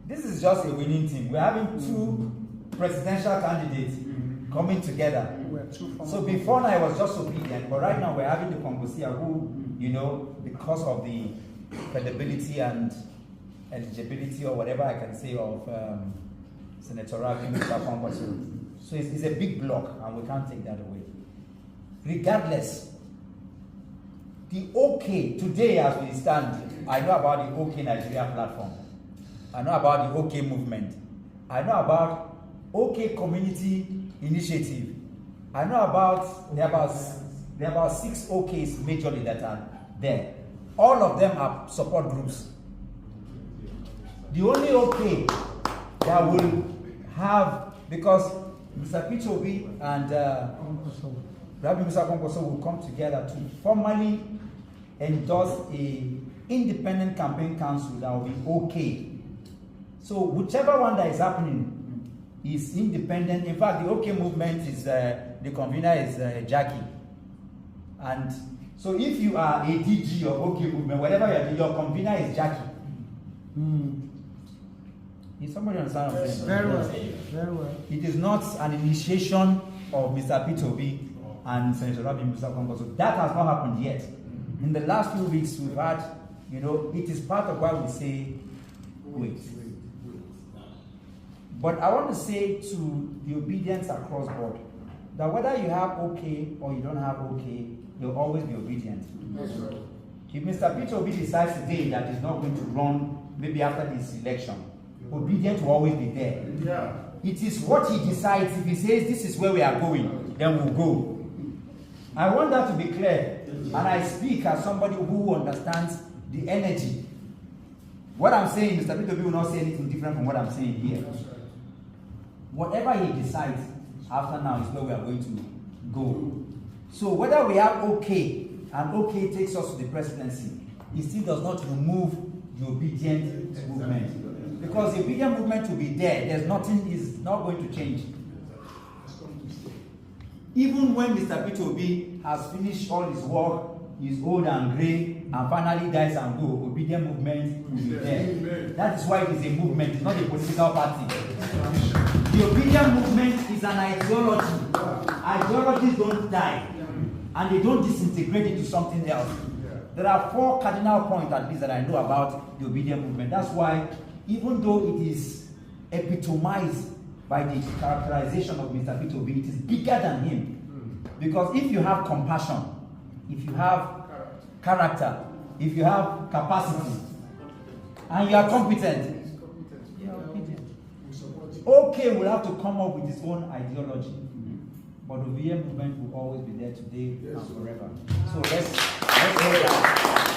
this is just a winning team. We're having two presidential candidates coming together. So before now it was just Obidient, but right now we're having the Congosia who, because of the credibility and eligibility or whatever I can say of Senator Ravi Musa. So it's a big block and we can't take that away. Regardless, the OK, today as we stand, I know about the OK Nigeria platform. I know about the OK movement. I know about OK community initiative. I know about, there are about 6 OKs majorly that are there. All of them are support groups. The only OK that will have, because Mr. Peter Obi and Rabbi Musa Konkoso will come together to formally endorse a independent campaign council that will be OK. So whichever one that is happening is independent. In fact, the OK movement is, the convener is Jackie. And so if you are a DG of OK movement, whatever you are doing, your convener is Jackie. Is somebody understand what I'm saying? Very well. Very well. It is not an initiation of Mr. Peter Obi and Senator Rabi Musa Konkoso. That has not happened yet. In the last few weeks, we've had, it is part of why we say, wait. But I want to say to the obedience across board, that whether you have OK or you don't have OK, you'll always be obedient. That's right. If Mr. Peter Obi decides today that he's not going to run, maybe after this election, obedient will always be there. Yeah. It is what he decides. If he says this is where we are going, then we'll go. I want that to be clear. And I speak as somebody who understands the energy. What I'm saying, Mr. Peter Obi will not say anything different from what I'm saying here. Whatever he decides after now is where we are going to go. So whether we have OK and OK takes us to the presidency, it still does not remove the obedient movement. Because the obedient movement will be there. There's nothing is not going to change. Even when Mr. Peter Obi has finished all his work, is old and grey, and finally dies and go, obedient movement will be there. That is why it is a movement, it's not a political party. The obedient movement is an ideology. Ideologies don't die, and they don't disintegrate into something else. There are 4 cardinal points at least that I know about the obedient movement. That's why, even though it is epitomized by the characterization of Mr. Peter Obi, it is bigger than him. Because if you have compassion, if you have character, if you have capacity, and you are competent, you are obedient. OK will have to come up with his own ideology. But the obedient movement will always be there today and forever. So let's hear that.